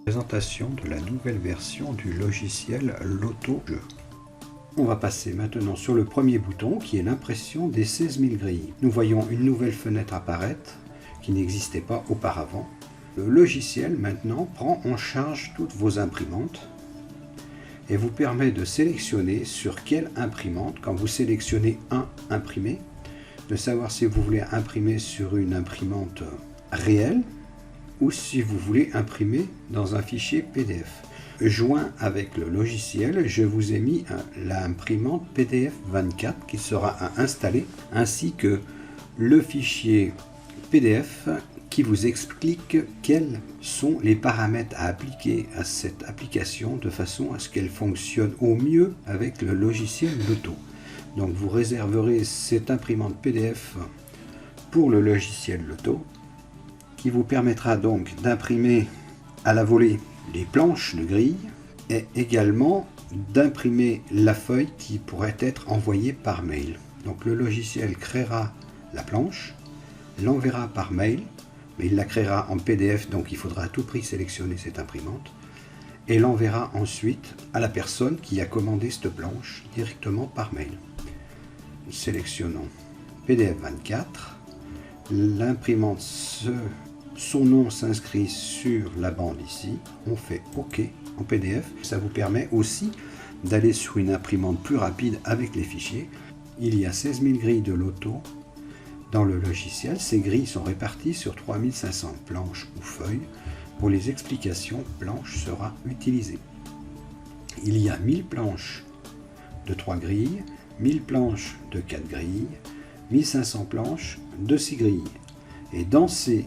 Présentation de la nouvelle version du logiciel Loto Jeu. On va passer maintenant sur le premier bouton qui est l'impression des 16 000 grilles. Nous voyons une nouvelle fenêtre apparaître qui n'existait pas auparavant. Le logiciel maintenant prend en charge toutes vos imprimantes et vous permet de sélectionner sur quelle imprimante, quand vous sélectionnez un imprimé, de savoir si vous voulez imprimer sur une imprimante réelle ou si vous voulez imprimer dans un fichier PDF. Joint avec le logiciel, je vous ai mis l'imprimante PDF 24 qui sera à installer, ainsi que le fichier PDF qui vous explique quels sont les paramètres à appliquer à cette application de façon à ce qu'elle fonctionne au mieux avec le logiciel Loto. Donc vous réserverez cette imprimante PDF pour le logiciel Loto, qui vous permettra donc d'imprimer à la volée les planches de grille et également d'imprimer la feuille qui pourrait être envoyée par mail. Donc le logiciel créera la planche, l'enverra par mail, mais il la créera en PDF, donc il faudra à tout prix sélectionner cette imprimante, et l'enverra ensuite à la personne qui a commandé cette planche directement par mail. Sélectionnons PDF 24, l'imprimante son nom s'inscrit sur la bande ici, on fait OK en PDF. Ça vous permet aussi d'aller sur une imprimante plus rapide avec les fichiers. Il y a 16 000 grilles de Loto dans le logiciel. Ces grilles sont réparties sur 3500 planches ou feuilles. Pour les explications, planche sera utilisée. Il y a 1000 planches de 3 grilles, 1000 planches de 4 grilles, 1500 planches de 6 grilles. Et dans ces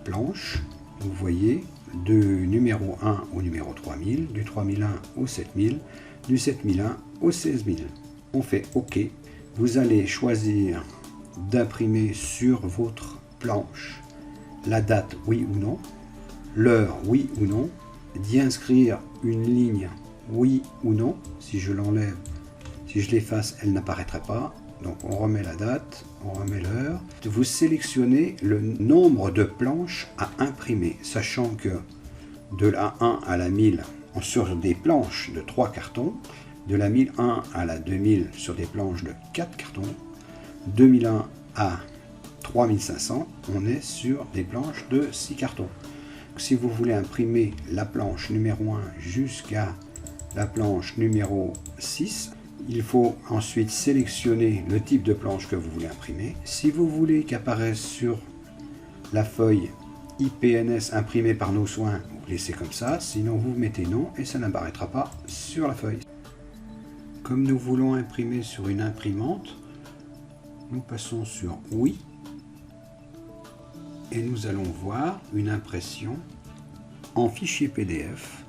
planches, vous voyez du numéro 1 au numéro 3000, du 3001 au 7000, du 7001 au 16000. On fait OK. Vous allez choisir d'imprimer sur votre planche la date oui ou non, l'heure oui ou non, d'y inscrire une ligne oui ou non. Si je l'enlève, si je l'efface, elle n'apparaîtra pas. Donc on remet la date, on remet l'heure. Vous sélectionnez le nombre de planches à imprimer, sachant que de la 1 à la 1000 sur des planches de 3 cartons, de la 1001 à la 2000 sur des planches de 4 cartons, 2001 à 3500, on est sur des planches de 6 cartons. Si vous voulez imprimer la planche numéro 1 jusqu'à la planche numéro 6, il faut ensuite sélectionner le type de planche que vous voulez imprimer. Si vous voulez qu'apparaisse sur la feuille IPNS imprimée par nos soins, vous laissez comme ça, sinon vous mettez non et ça n'apparaîtra pas sur la feuille. Comme nous voulons imprimer sur une imprimante, nous passons sur oui et nous allons voir une impression en fichier PDF.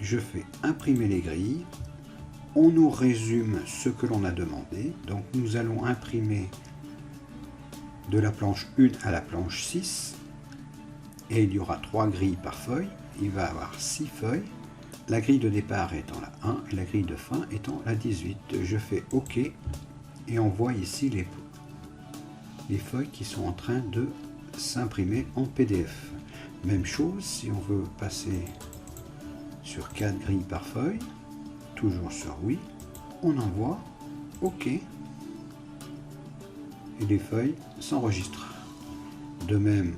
Je fais imprimer les grilles. On nous résume ce que l'on a demandé. Donc nous allons imprimer de la planche 1 à la planche 6. Et il y aura 3 grilles par feuille. Il va y avoir 6 feuilles. La grille de départ étant la 1 et la grille de fin étant la 18. Je fais OK et on voit ici les feuilles qui sont en train de s'imprimer en PDF. Même chose si on veut passer sur 4 grilles par feuille. Toujours sur oui, on envoie OK et les feuilles s'enregistrent. De même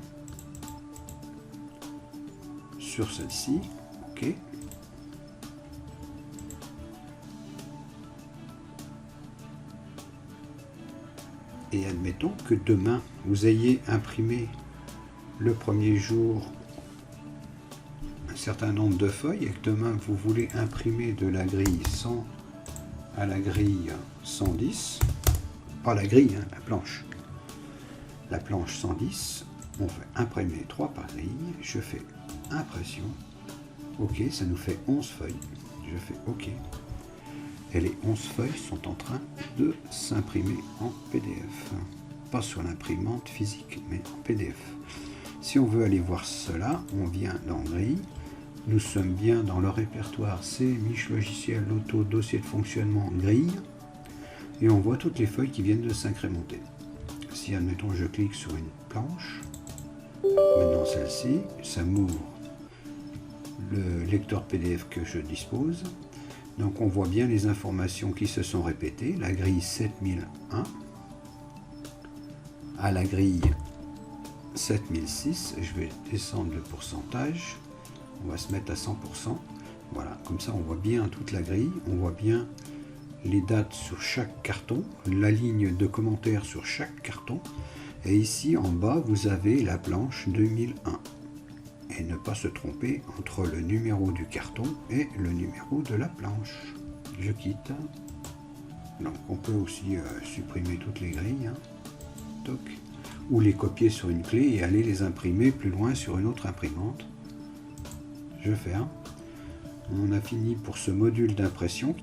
sur celle-ci, OK. Et admettons que demain vous ayez imprimé le premier jour certain nombre de feuilles et que demain vous voulez imprimer de la grille 100 à la grille 110, pas la grille, hein, la planche 110, on fait imprimer 3 par grille, je fais impression, OK, ça nous fait 11 feuilles, je fais OK, et les 11 feuilles sont en train de s'imprimer en PDF, pas sur l'imprimante physique, mais en PDF. Si on veut aller voir cela, on vient dans grille. Nous sommes bien dans le répertoire C, Mich logiciel, Loto, dossier de fonctionnement, grille. Et on voit toutes les feuilles qui viennent de s'incrémenter. Si, admettons, je clique sur une planche, Maintenant celle-ci, ça m'ouvre le lecteur PDF que je dispose. Donc on voit bien les informations qui se sont répétées. La grille 7001 à la grille 7006. Je vais descendre le pourcentage. On va se mettre à 100%. Voilà, comme ça on voit bien toute la grille. On voit bien les dates sur chaque carton, la ligne de commentaires sur chaque carton. Et ici en bas, vous avez la planche 2001. Et ne pas se tromper entre le numéro du carton et le numéro de la planche. Je quitte. Donc on peut aussi supprimer toutes les grilles. Hein. Toc. Ou les copier sur une clé et aller les imprimer plus loin sur une autre imprimante. Je ferme. On a fini pour ce module d'impression.